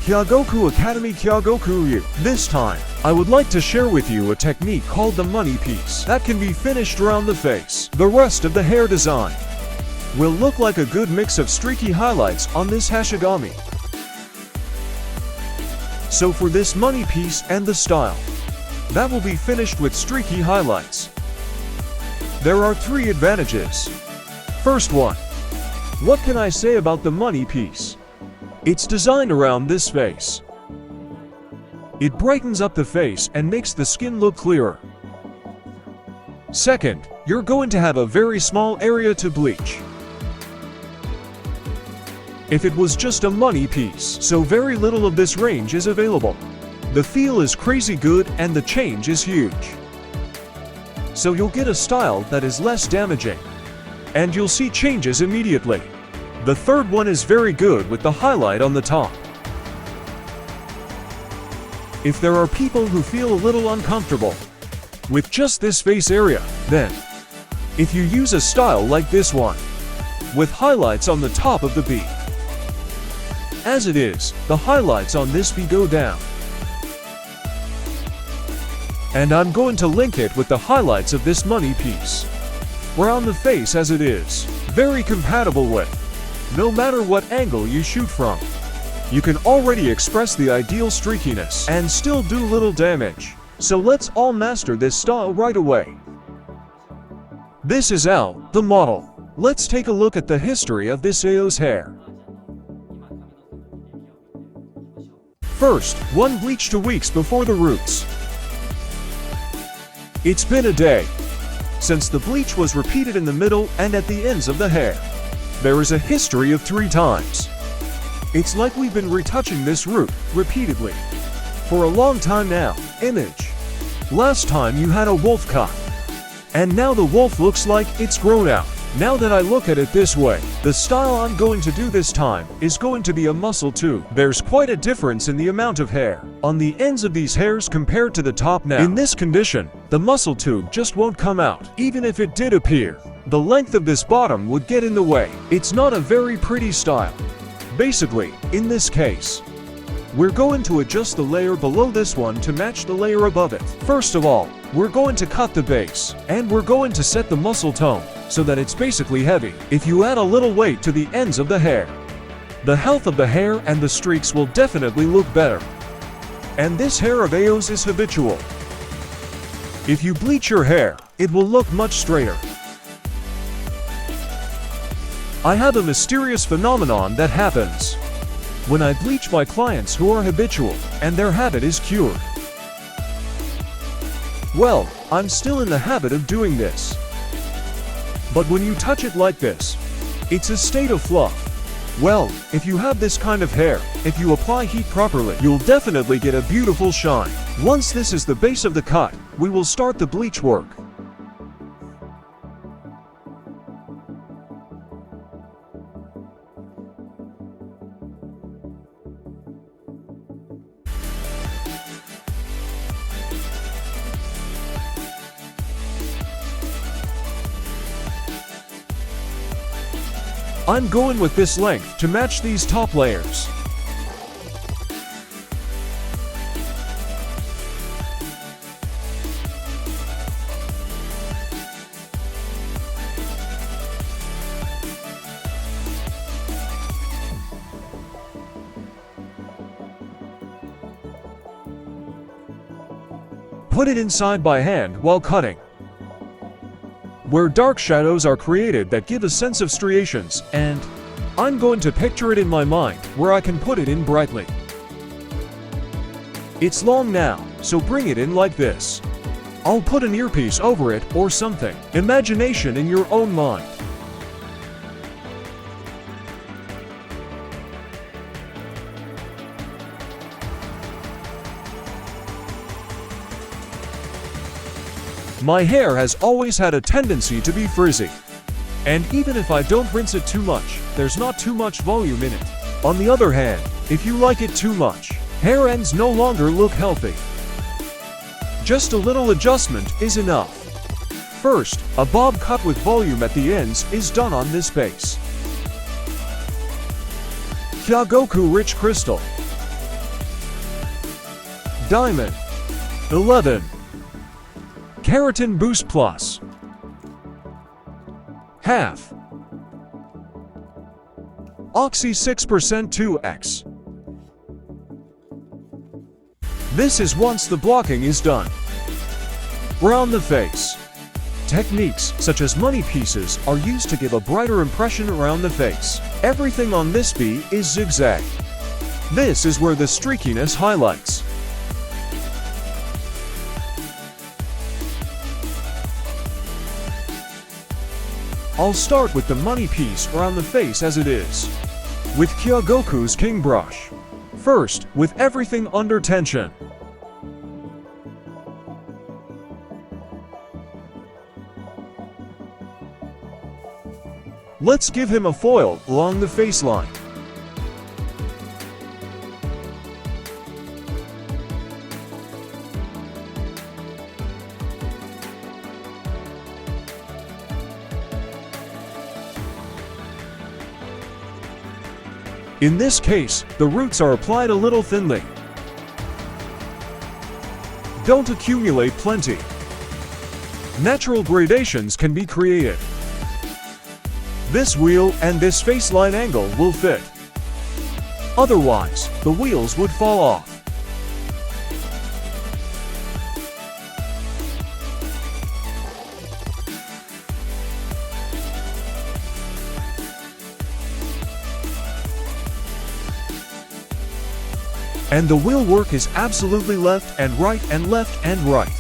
Kyogoku Academy Kyogoku Ryu. This time, I would like to share with you a technique called the money piece that can be finished around the face. The rest of the hair design will look like a good mix of streaky highlights on this hashigami. So for this money piece and the style, that will be finished with streaky highlights. There are 3 advantages. First one, what can I say about the money piece? It's designed around this face. It brightens up the face and makes the skin look clearer. Second, you're going to have a very small area to bleach. If it was just a money piece, so very little of this range is available. The feel is crazy good and the change is huge. So you'll get a style that is less damaging, and you'll see changes immediately. The third one is very good with the highlight on the top. If there are people who feel a little uncomfortable with just this face area, then if you use a style like this one, with highlights on the top of the B, as it is, the highlights on this B go down. And I'm going to link it with the highlights of this money piece. We're on the face as it is, very compatible with, no matter what angle you shoot from. You can already express the ideal streakiness and still do little damage. So let's all master this style right away. This is Al, the model. Let's take a look at the history of this Ao's hair. First, 1 bleach 2 weeks before the roots. It's been a day since the bleach was repeated in the middle and at the ends of the hair. There is a history of 3 times. It's like we've been retouching this root repeatedly for a long time now. Image. Last time you had a wolf cut, and now the wolf looks like it's grown out. Now that I look at it this way, the style I'm going to do this time is going to be a muscle tube. There's quite a difference in the amount of hair on the ends of these hairs compared to the top now. In this condition, the muscle tube just won't come out. Even if it did appear, the length of this bottom would get in the way. It's not a very pretty style. Basically, in this case, we're going to adjust the layer below this one to match the layer above it. First of all, we're going to cut the base, and we're going to set the muscle tone so that it's basically heavy. If you add a little weight to the ends of the hair, the health of the hair and the streaks will definitely look better. And this hair of Ao's is habitual. If you bleach your hair, it will look much straighter. I have a mysterious phenomenon that happens when I bleach my clients who are habitual, and their habit is cured. Well, I'm still in the habit of doing this. But when you touch it like this, it's a state of fluff. Well, if you have this kind of hair, if you apply heat properly, you'll definitely get a beautiful shine. Once this is the base of the cut, we will start the bleach work. I'm going with this length to match these top layers. Put it inside by hand while cutting, where dark shadows are created that give a sense of striations, and I'm going to picture it in my mind where I can put it in brightly. It's long now, so bring it in like this. I'll put an earpiece over it or something. Imagination in your own mind. My hair has always had a tendency to be frizzy. And even if I don't rinse it too much, there's not too much volume in it. On the other hand, if you like it too much, hair ends no longer look healthy. Just a little adjustment is enough. First, a bob cut with volume at the ends is done on this base. Kyogoku Rich Crystal. Diamond. 11. Keratin Boost Plus. Half. Oxy 6% 2x. This is once the blocking is done. Brown the face. Techniques such as money pieces are used to give a brighter impression around the face. Everything on this B is zigzag. This is where the streakiness highlights. I'll start with the money piece around the face as it is, with Kyogoku's King Brush. First, with everything under tension. Let's give him a foil along the face line. In this case, the roots are applied a little thinly. Don't accumulate plenty. Natural gradations can be created. This wheel and this face line angle will fit. Otherwise, the wheels would fall off. And the wheel work is absolutely left and right and left and right.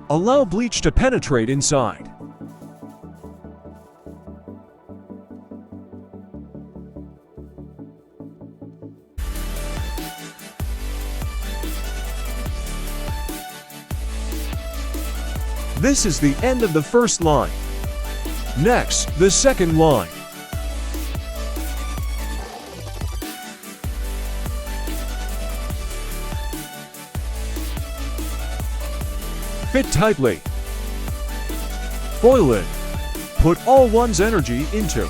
Allow bleach to penetrate inside. This is the end of the first line. Next, the second line. Fit tightly. Foil it. Put all one's energy into.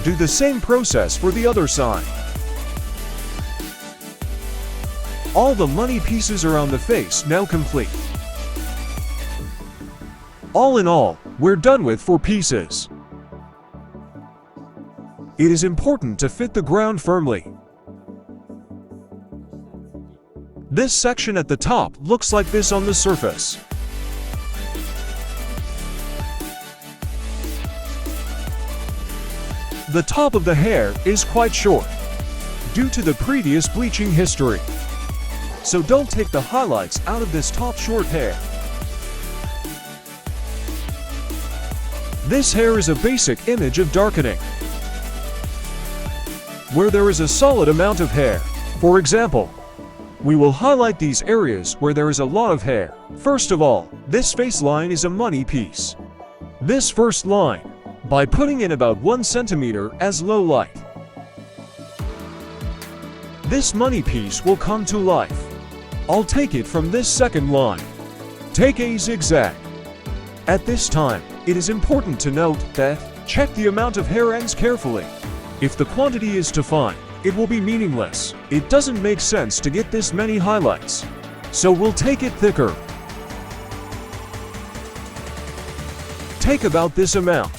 Do the same process for the other side. All the money pieces around the face now complete. All in all, we're done with 4 pieces. It is important to fit the ground firmly. This section at the top looks like this on the surface. The top of the hair is quite short, due to the previous bleaching history. So don't take the highlights out of this top short hair. This hair is a basic image of darkening, where there is a solid amount of hair. For example, we will highlight these areas where there is a lot of hair. First of all, this face line is a money piece. This first line, by putting in about 1 centimeter as low light. This money piece will come to life. I'll take it from this second line. Take a zigzag. At this time, it is important to note that check the amount of hair ends carefully. If the quantity is too fine, it will be meaningless. It doesn't make sense to get this many highlights. So we'll take it thicker. Take about this amount.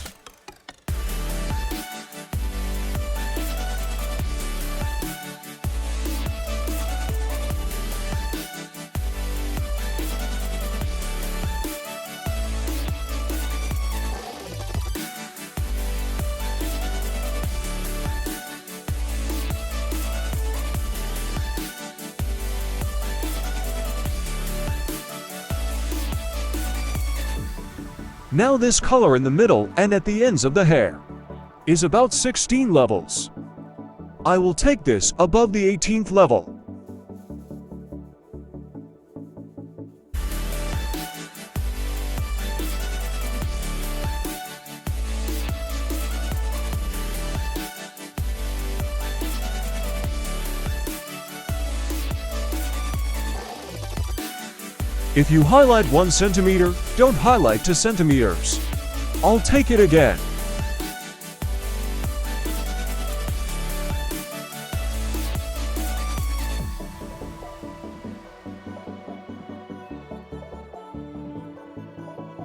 Now this color in the middle and at the ends of the hair is about 16 levels. I will take this above the 18th level. If you highlight 1 centimeter, don't highlight 2 centimeters. I'll take it again.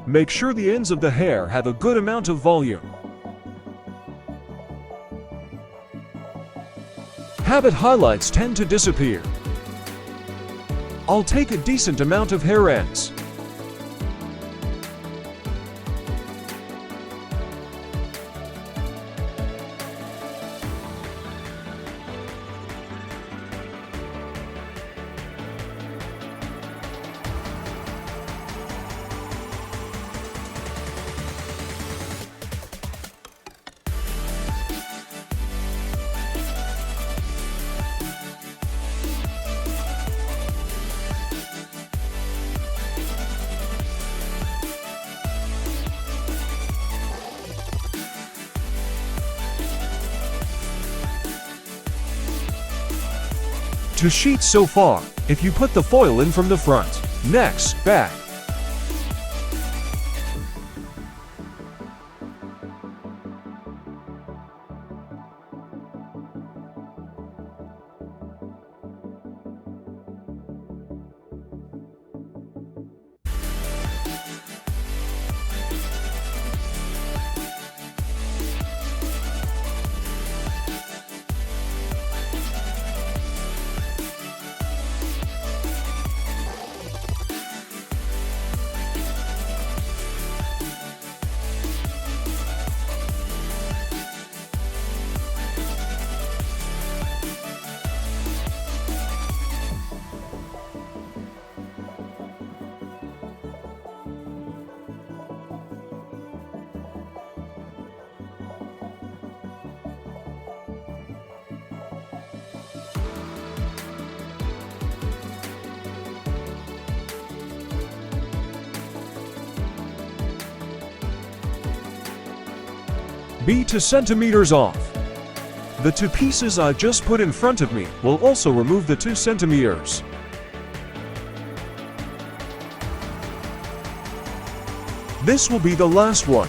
Make sure the ends of the hair have a good amount of volume. Habit highlights tend to disappear. I'll take a decent amount of hair ends. To sheets so far, if you put the foil in from the front, next, back. Be 2 centimeters off. The 2 pieces I just put in front of me will also remove the 2 centimeters. This will be the last one.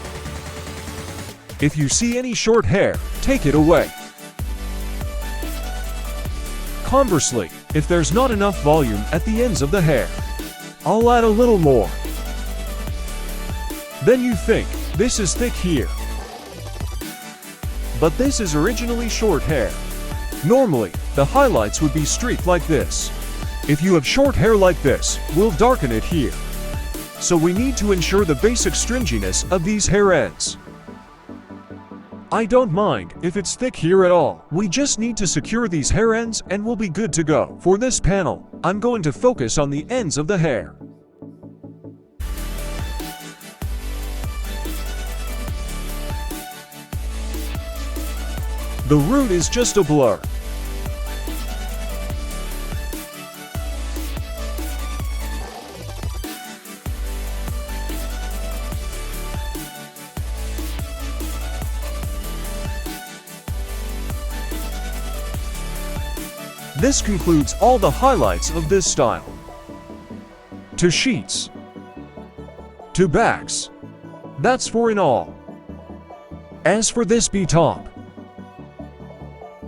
If you see any short hair, take it away. Conversely, if there's not enough volume at the ends of the hair, I'll add a little more. Then you think, this is thick here. But this is originally short hair. Normally, the highlights would be streaked like this. If you have short hair like this, we'll darken it here. So we need to ensure the basic stringiness of these hair ends. I don't mind if it's thick here at all. We just need to secure these hair ends and we'll be good to go. For this panel, I'm going to focus on the ends of the hair. The root is just a blur. This concludes all the highlights of this style. To sheets. To backs. That's for in all. As for this B top.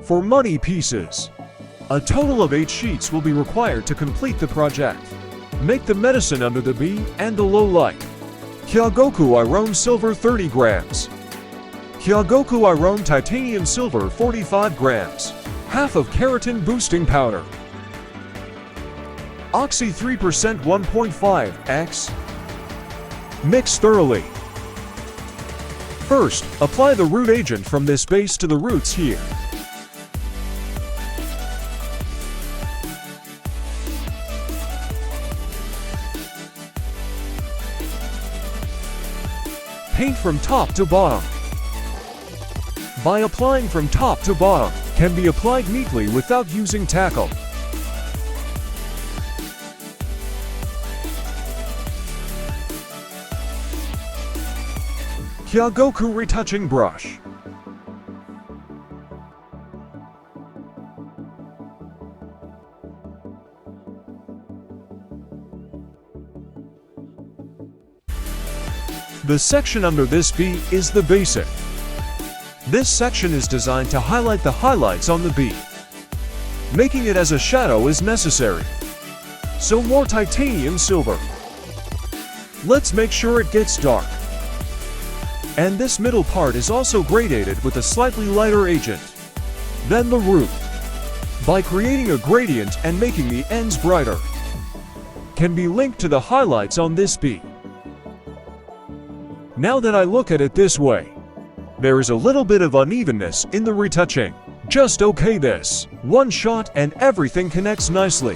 For money pieces. A total of 8 sheets will be required to complete the project. Make the medicine under the B and the low light. Kyogoku Iron Silver 30 grams. Kyogoku Iron Titanium Silver 45 grams. Half of keratin boosting powder. Oxy 3% 1.5x. Mix thoroughly. First, apply the root agent from this base to the roots here. Paint from top to bottom. By applying from top to bottom, can be applied neatly without using tackle. Kyogoku retouching brush. The section under this B is the basic. This section is designed to highlight the highlights on the B, making it as a shadow is necessary. So more titanium silver. Let's make sure it gets dark. And this middle part is also gradated with a slightly lighter agent than the root, by creating a gradient and making the ends brighter. Can be linked to the highlights on this B. Now that I look at it this way, there is a little bit of unevenness in the retouching. Just okay this. One shot and everything connects nicely.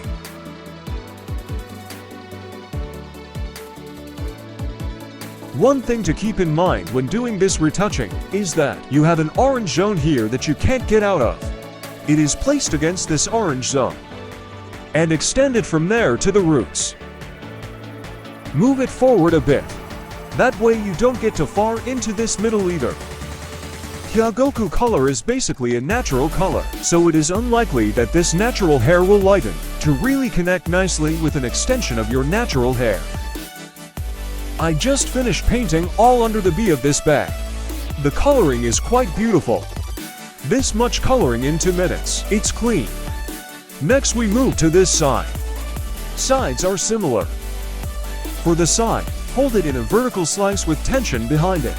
One thing to keep in mind when doing this retouching is that you have an orange zone here that you can't get out of. It is placed against this orange zone and extended from there to the roots. Move it forward a bit. That way you don't get too far into this middle either. Kyogoku color is basically a natural color, so it is unlikely that this natural hair will lighten to really connect nicely with an extension of your natural hair. I just finished painting all under the B of this bag. The coloring is quite beautiful. This much coloring in 2 minutes. It's clean. Next we move to this side. Sides are similar. For the side, hold it in a vertical slice with tension behind it.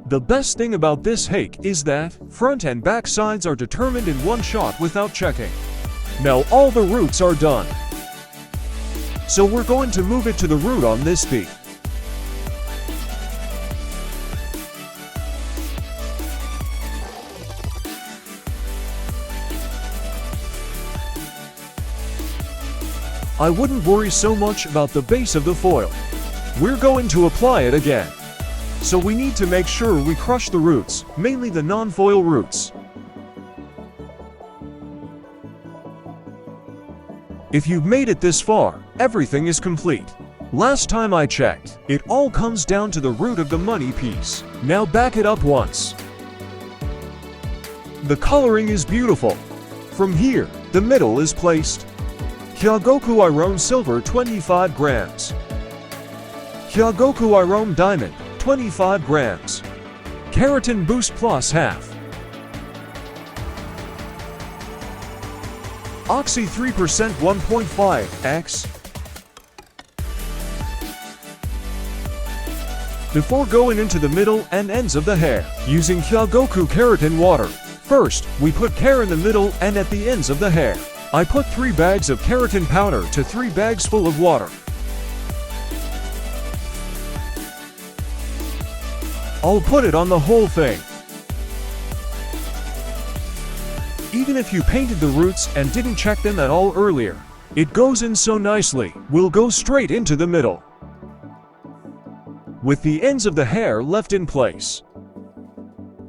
The best thing about this hake is that front and back sides are determined in one shot without checking. Now all the roots are done. So we're going to move it to the root on this B. I wouldn't worry so much about the base of the foil. We're going to apply it again. So we need to make sure we crush the roots, mainly the non-foil roots. If you've made it this far, everything is complete. Last time I checked, it all comes down to the root of the money piece. Now back it up once. The coloring is beautiful. From here, the middle is placed. Kyogoku Iron Silver 25 grams. Kyogoku Iron Diamond 25 grams. Keratin Boost Plus half. Oxy 3% 1.5x. Before going into the middle and ends of the hair, using Kyogoku Keratin water. First, we put care in the middle and at the ends of the hair. I put 3 bags of keratin powder to 3 bags full of water. I'll put it on the whole thing. Even if you painted the roots and didn't check them at all earlier, it goes in so nicely. We'll go straight into the middle, with the ends of the hair left in place.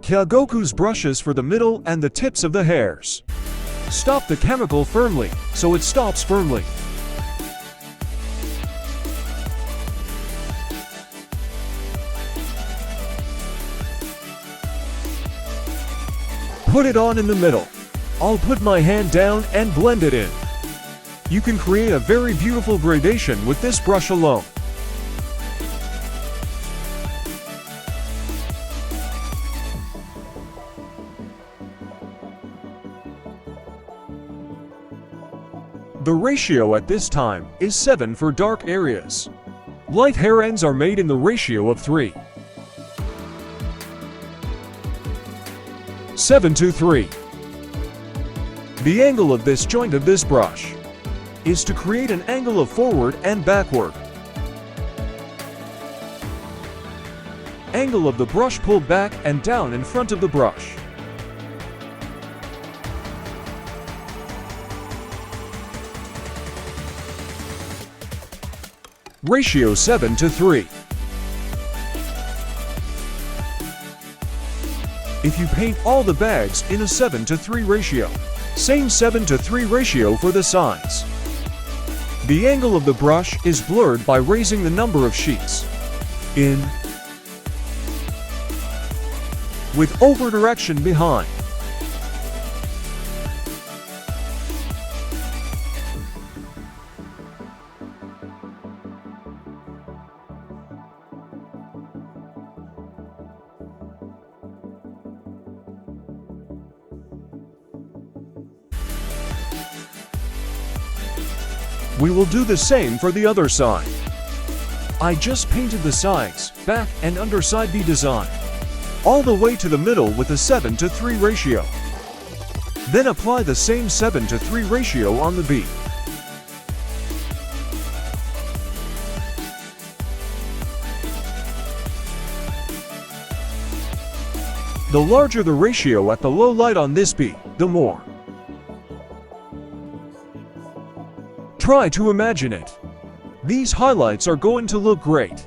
Kyogoku's brushes for the middle and the tips of the hairs. Stop the chemical firmly, so it stops firmly. Put it on in the middle. I'll put my hand down and blend it in. You can create a very beautiful gradation with this brush alone. The ratio at this time is 7 for dark areas. Light hair ends are made in the ratio of 3. 7 to 3. The angle of this joint of this brush is to create an angle of forward and backward. Angle of the brush pulled back and down in front of the brush. Ratio 7:3. If you paint all the bags in a 7:3 ratio, same 7:3 ratio for the sides. The angle of the brush is blurred by raising the number of sheets in with over direction behind. We will do the same for the other side. I just painted the sides, back and underside B design, all the way to the middle with a 7:3 ratio. Then apply the same 7:3 ratio on the B. The larger the ratio at the low light on this B, the more. Try to imagine it. These highlights are going to look great.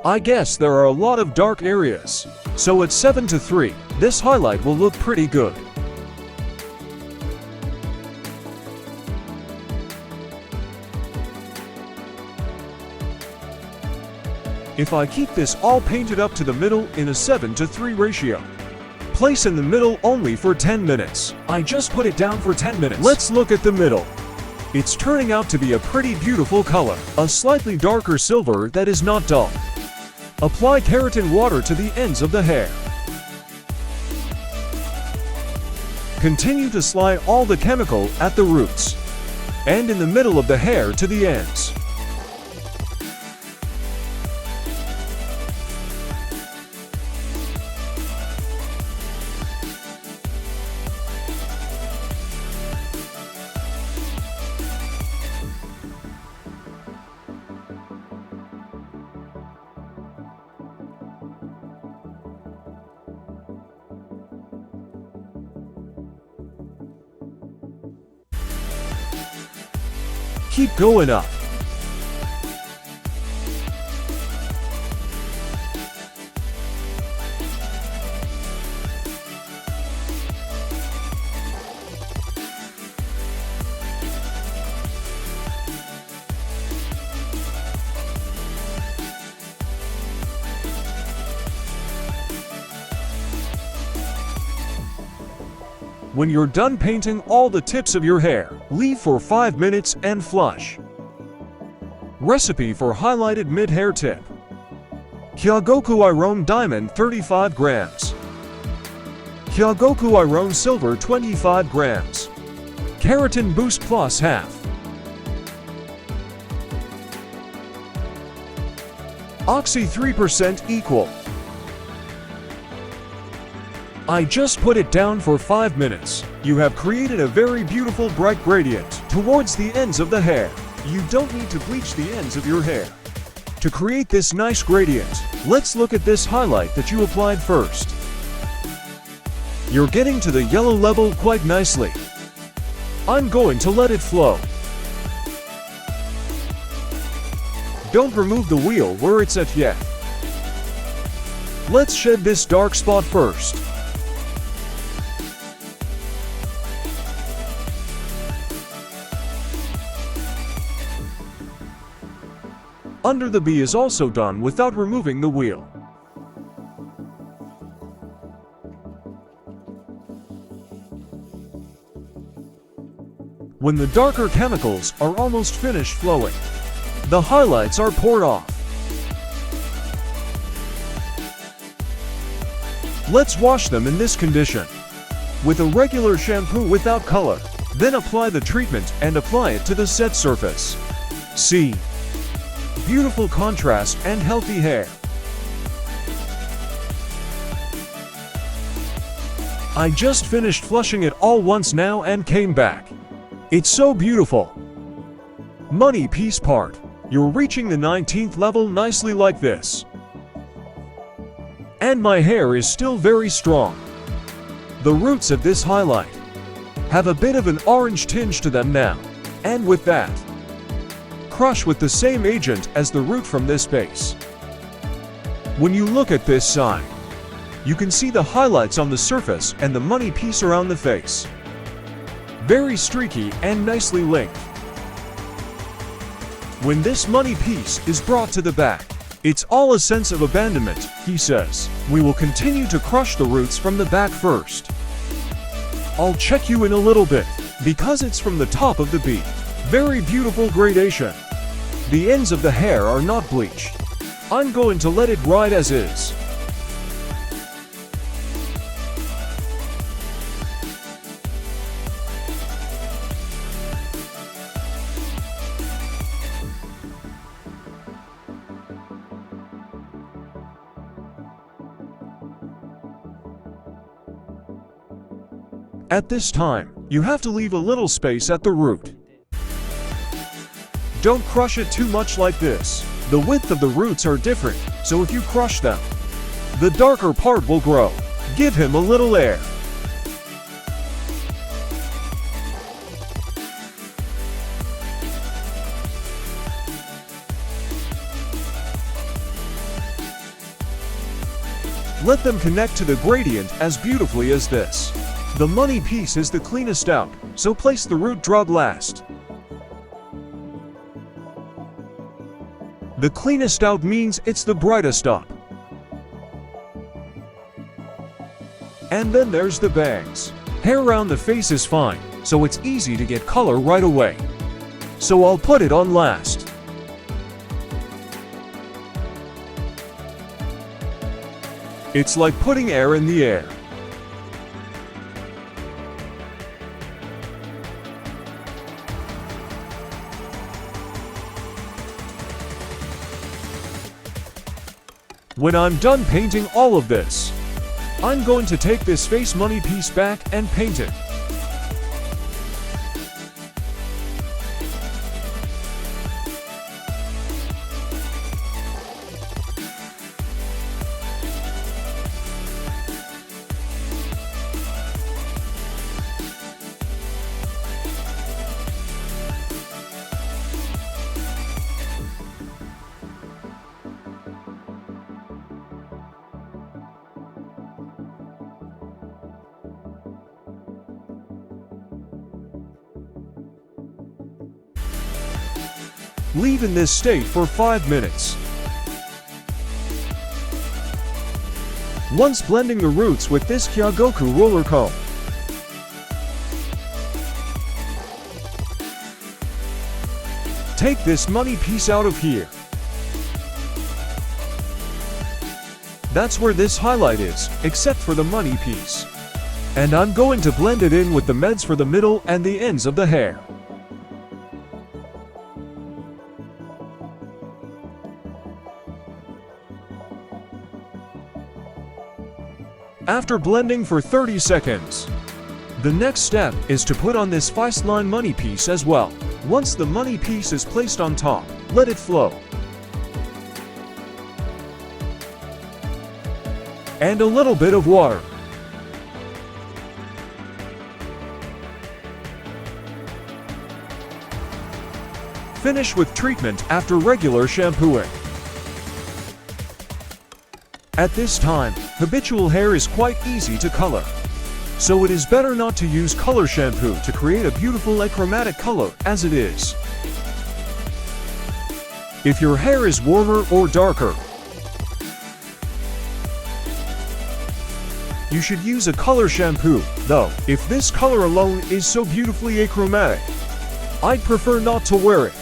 I guess there are a lot of dark areas, so at 7:3, this highlight will look pretty good. If I keep this all painted up to the middle in a 7:3 ratio, place in the middle only for 10 minutes. I just put it down for 10 minutes. Let's look at the middle. It's turning out to be a pretty beautiful color, a slightly darker silver that is not dull. Apply keratin water to the ends of the hair. Continue to slide all the chemical at the roots and in the middle of the hair to the ends. Keep going up. When you're done painting all the tips of your hair, leave for 5 minutes and flush. Recipe for highlighted mid-hair tip. Kyogoku Iron Diamond 35 grams. Kyogoku Iron Silver 25 grams. Keratin Boost Plus half. Oxy 3% equal. I just put it down for 5 minutes. You have created a very beautiful bright gradient towards the ends of the hair. You don't need to bleach the ends of your hair to create this nice gradient. Let's look at this highlight that you applied first. You're getting to the yellow level quite nicely. I'm going to let it flow. Don't remove the wheel where it's at yet. Let's shed this dark spot first. Under the B is also done without removing the wheel. When the darker chemicals are almost finished flowing, the highlights are poured off. Let's wash them in this condition with a regular shampoo without color. Then apply the treatment and apply it to the set surface. See? Beautiful contrast and healthy hair. I just finished flushing it all once now and came back. It's so beautiful. Money piece part. You're reaching the 19th level nicely like this. And my hair is still very strong. The roots of this highlight have a bit of an orange tinge to them now. And with that, crush with the same agent as the root from this base. When you look at this side, you can see the highlights on the surface and the money piece around the face. Very streaky and nicely linked. When this money piece is brought to the back, it's all a sense of abandonment, he says. We will continue to crush the roots from the back first. I'll check you in a little bit, because it's from the top of the bead. Very beautiful gradation. The ends of the hair are not bleached. I'm going to let it ride as is. At this time, you have to leave a little space at the root. Don't crush it too much like this. The width of the roots are different, so if you crush them, the darker part will grow. Give him a little air. Let them connect to the gradient as beautifully as this. The money piece is the cleanest out, so place the root drop last. The cleanest out means it's the brightest up. And then there's the bangs. Hair around the face is fine, so it's easy to get color right away. So I'll put it on last. It's like putting air in the air. When I'm done painting all of this, I'm going to take this face money piece back and paint it. Leave in this state for 5 minutes. Once blending the roots with this Kyogoku roller comb, take this money piece out of here. That's where this highlight is, except for the money piece. And I'm going to blend it in with the meds for the middle and the ends of the hair. After blending for 30 seconds, the next step is to put on this face line money piece as well. Once the money piece is placed on top, let it flow. And a little bit of water. Finish with treatment after regular shampooing. At this time, habitual hair is quite easy to color. So it is better not to use color shampoo to create a beautiful achromatic color as it is. If your hair is warmer or darker, you should use a color shampoo, though, if this color alone is so beautifully achromatic, I'd prefer not to wear it.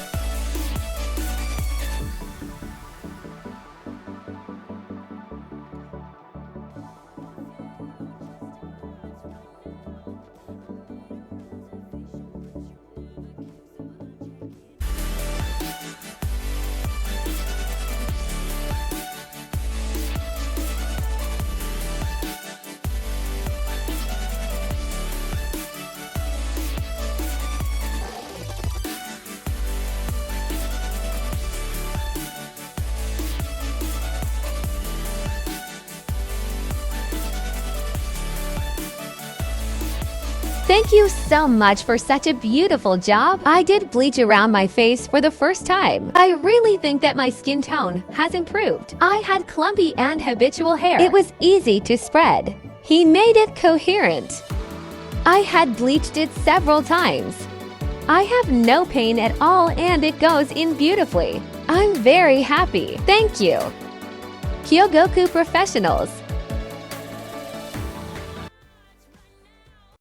Thank you so much for such a beautiful job. I did bleach around my face for the first time. I really think that my skin tone has improved. I had clumpy and habitual hair. It was easy to spread. He made it coherent. I had bleached it several times. I have no pain at all and it goes in beautifully. I'm very happy. Thank you. Kyogoku Professionals.